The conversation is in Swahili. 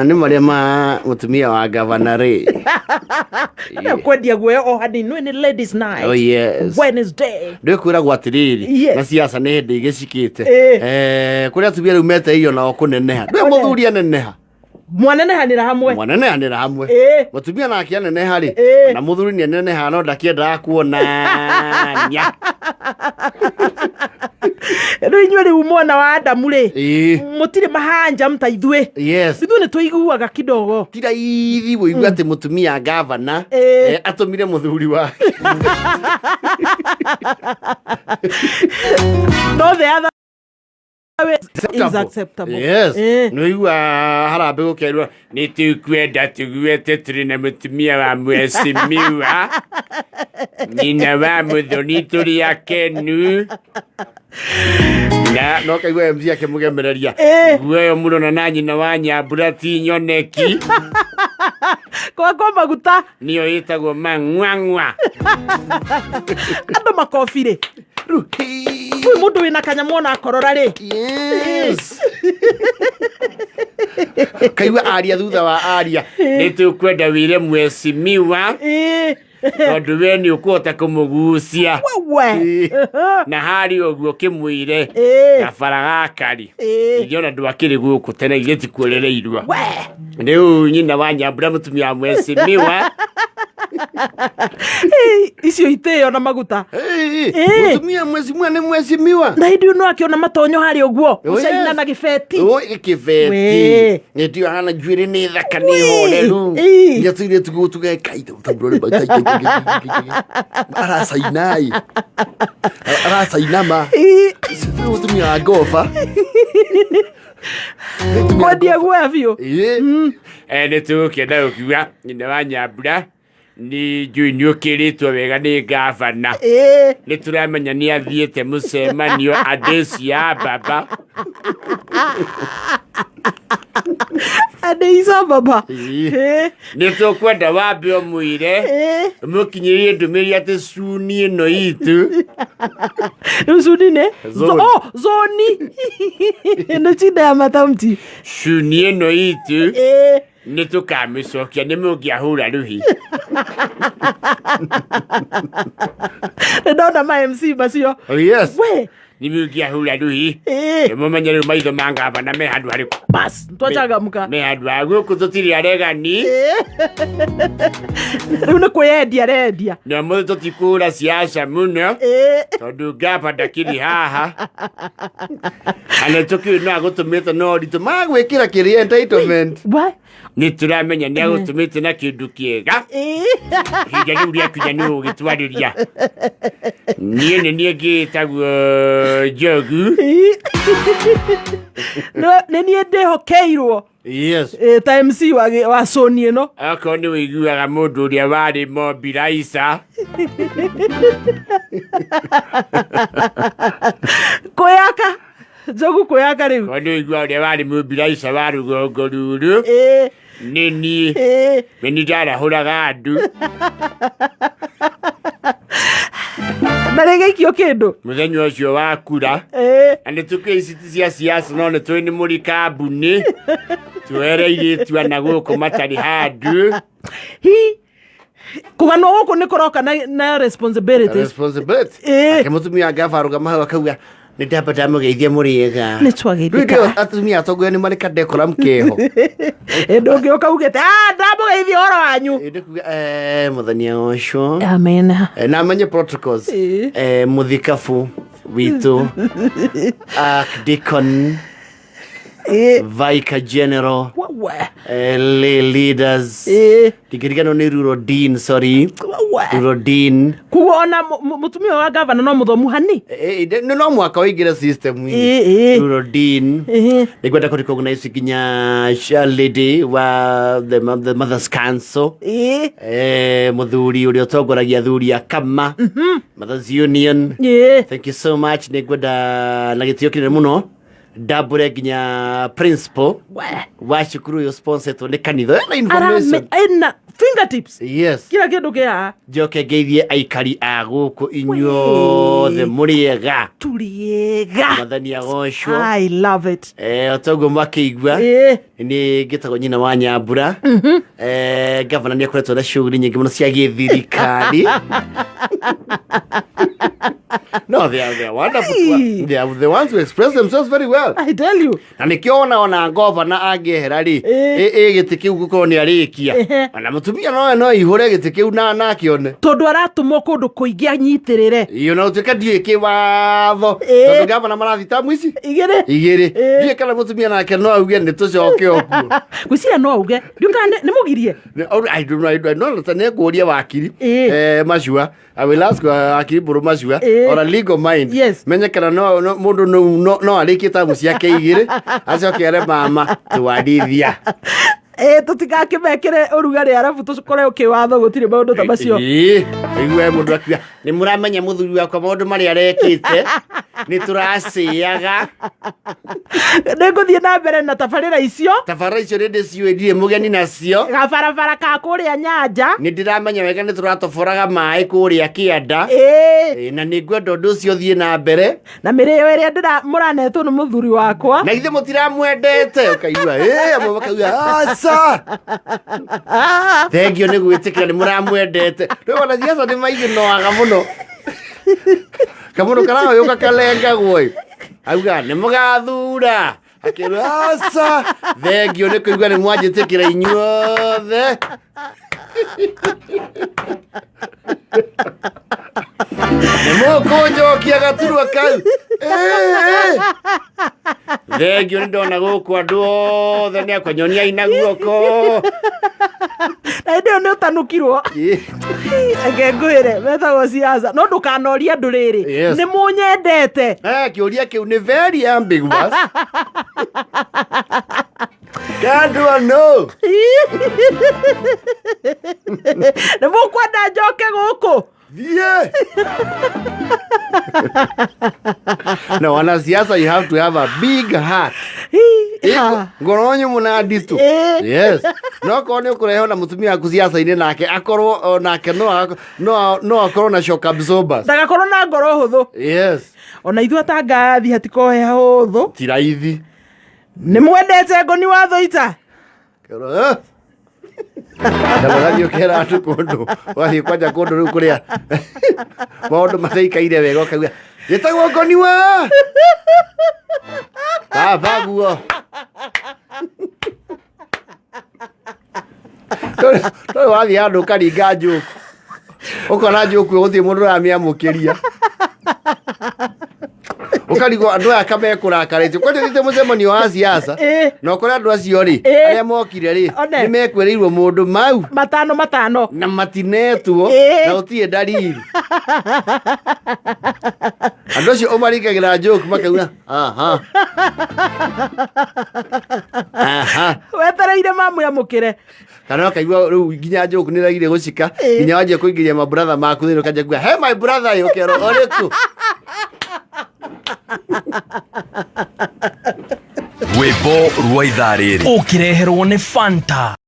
Ani maria ma mutumia wa governor ri. Kwendia guoya o hani no ni ladies night. Oh yes. Wednesday. Ndwikura gwatiriri. Yes. Na siasa ni hindi igicikite. Kuria atumia riu mete iyo nao kuneneha. Ndwe muthuri aneneha. Mwanenehanira hamwe. Mwanenehanira hamwe. Mutumia nake aneneha ri. Na muthuri ni aneneha no ndakienda kuona nya. Rinywe ri umona wa Adamu ri. Mutire mahanja mtaithwe. Yes. Ithu ni tuiguaga kidogo. Tira ithi woigua ati mutumia governor atumire muthuri wake. No the other is acceptable. Yes. No igua harambe gukerwa ni tukwenda tuguete turi na mutumia wa mwesimiwa. Nina wa muthoni turi akenu. Na no kaigwa MC akimugemereria. Guoyo murona na nyina wa Nyambura ti nyoneki. Kwa maguta Niyo yitagwo mangwangwa. Ando makofire. Ruhi mundu wina kanyamona akorora ri. Yes. Kaigwa aria thutha wa aria. Ni tukwenda wire mwesimiwa. Tondu we ni ukuhota kumugucia. Na hari oguo kimwire gabara gakari igiona ndwakiri guku tene igeti kurereirwa riu nyina wa Nyambura mutumia mwesimiwa icio iteo na maguta mutumia mwesimiwa ni mwesimiwa na hindi no akiona matonyo hari oguo ucaina na gibeti gibeti ndio hana njwiri ni thaka ni horeru ngatire tugutuge kaida utaburo bakai arasainai arasainama mutumia gofa kwendia guoya biũ nĩ tũgũkĩenda gũkiuga nyina wa Nyambura ni njui nĩ ũkĩrĩtwo wega nĩ gavana nĩ tũramenya nĩ athiĩte mũcemanio Addis Ababa Addis Ababa nĩ tũkwenda wambe ũmwĩre mũkinyĩrie ndũmĩrĩri atĩ cuni ĩno itũ cuni nĩ zoni ĩno cida ya matamti cuni ĩno itũ nĩ tũkamĩcokia nĩ mũngĩahũra rũhi ndona ma MC macio yes we ni mũngĩahũra rũhi mũmenye rĩu maitho ma gavana me handũ harĩkũ bas twachangamka me handũ ha gũkũ tũtirĩ aregani rĩu nĩ kwĩendia arendia na mũthĩ tũtikũhũra ciaca mũno tondũ gava ndakĩrĩ haha ana tũkĩũĩ no agũtũmĩte no ũritũ magwĩkĩra kĩrĩ entitlement nĩ tũramenya nĩ agũtũmĩte na kĩndũ kĩega ihinda rĩu rĩakinya nĩ ũgĩtwarĩria niĩ nĩ niĩ ngĩĩtagwo Njogu nĩ niĩ ndĩhokeirwo yes ta MC wa Sony ĩno akorwo nĩ wĩiguaga mũndũ ũrĩa warĩ Mobilizer kũyaka Njogu kũyaka rĩu akorwo nĩ wĩiguaga ũrĩa warĩ Mobilizer wa rũgongo rũrũ nĩ niĩ nĩ ndarahũraga andũ na rĩgĩikio kĩndũ mũthenya ũcio wa kura na nĩ tũkĩiciti cia siasa no nĩ tũĩ nĩ mũrĩ kambuni twereire tua na gũkũ matarĩ handũ kũganwo gũkũ nĩ kũroka na responsibility mũtumia gava arũgama hau akauga nĩ ndamba ndamũgeithia mũrĩega nĩ twagĩthika atumia atongoria nĩ marĩ kadekoram kĩho ndũngĩũka ugĩte ndamũgeithia ũhoro wanyu ndĩkuga mũthenya ũcio amen na menye protocols mũthikabu witũ Archdeacon Vicar General leaders tikirikano ni rural dean rural dean kuona mutumia wa governor no muthomu hani no mwaka oigire system rural dean nĩngwenda kũrecognize kinya lady wa the Mothers Council muthuri ũrĩa ũtongoragia athuri a Kama Mothers Union thank you so much nĩngwenda na gĩtĩo kĩnene mũno ndambure nginya principal wa cukuru yo sponsoretwo nĩ kanitha na information ena fingertips. Yes. Kila kindu kia. Njoke ngeithie aikari a gũkũ inyuothe mũrĩega. Tũrĩega. Mwathani agocwo. I love it. Otoguo makĩigua nĩ ngĩtagwo nyina wa Nyambura. Gavana nĩ akoretwo na shughuli nyingĩ mũno cia gĩthirikari. No, they are wonderful. They are the ones who express themselves very well. I tell you. Na nikio ona governor angehera ri gĩtĩ kĩu gũkorwo nĩ arĩkia. Ona mũtumia no ihũre gĩtĩ kĩu na kĩone. Tondũ aratumwo kũndũ kũingĩ anyitĩrĩre. Iyo no tuĩka ndiĩ kĩwatho. Tondũ governor marathi tamu ici. Igĩrĩ. Ndiĩ kana mũtumia nake no auge nĩ tũcoke okuo. Gwĩciria no auge. Nĩ mũgirie. I don't know. Nĩ ngũria wakiri. Macua. I will ask akiri buru Macua or a legal mind. Yes. Menyekana mũndũ no arĩkie tamu ciake igĩrĩ. Acoke ere mama twarithia. Tutigakĩmekĩre ũrugarĩ arabu tũkore ũkĩwatho gũtirĩ maũndũ ta macio. Igwe mũndũ akiuga nĩ mũramenya mũthuri wakwa maũndũ marĩa arekĩte nĩ tũracĩaga. Nĩngũthiĩ na mbere na tabarĩra icio. Tabarĩra icio nĩndĩciũĩ ndirĩ mũgeni nacio. Gabarabara ka kũrĩa Nyanja. Nĩndĩramenya wega nĩ tũratoboraga maĩ kũrĩa Kĩanda. Na nĩngwenda ũndũ ũcio ũthiĩ na mbere. Na mĩrĩo ĩrĩa mũranetwo nĩ mũthuri wakwa. Na ithe mũtiramwendete. Ũkaigua amwe makauga aca. Thengio nĩ gwĩtĩkĩra nĩ mũramwendete. Rĩu ona Jesu nĩ maiginoaga mũno. Kamundu karagũka kalengagwo auga nĩ mũgathura akĩrwo aca thengio nĩ kũigua nĩ mwanjĩtĩkĩra inyuothe. Nĩ mũkũnjokia gaturwa kau. Thengio nĩ ndona gũkũ andũ othe nĩ akonyonia ina guoko. Na ndio nĩ ũtanukirwo. Ngengwĩre metagwo siasa no ndũkanoria andũ rĩrĩ nĩ mũnyendete. Kĩũria kĩu nĩ very ambiguous. God do know. Nĩ mũkwenda njoke gũkũ. Yeah. No, wanasiasa, you have to have a big heart. Ngoronyo munaditu. Yes. No kone ukureho na mutumia aku siasa-inĩ nake akorwo nake no akorwo na shock absorbers. Ndagakorwo na ngoro hũthũ. Yes. Ona ithuĩ tangathi hatikohe hũthũ. Tiraithi. Nĩ mwendete ngoni wa Thoita. Kero. Ndabagio kera atu kundu. Wathi kwanja kundu riu kuria. Maundu mateikaire wega ukauga. Gitagwo ngoni wa. Baguo. Toi wathi andu karinga njuku. Ukona njuku uthi mundu ramia mukiria. Ukarigo andu aya kamekurakarĩte kwani thite mũcemanio wa siasa no kũrĩa andũ acio rĩ arĩa mokire rĩ nĩ mekwĩrĩirwo mũndũ mau matano na matinetwo na ũtirĩ ndariri andũ acio ũmarikagĩra joke makauga aha wetereire mamwĩamũkĩre kana akaigua rĩu nginya joke nĩ ragire gũcika nginya wanjia kũingĩria ma brother maku thĩinĩ kanja kuga hey my brother yokero ũrĩkũ Rwĩmbo rwa ithaa rĩrĩ ũkĩreherwo nĩ Fanta.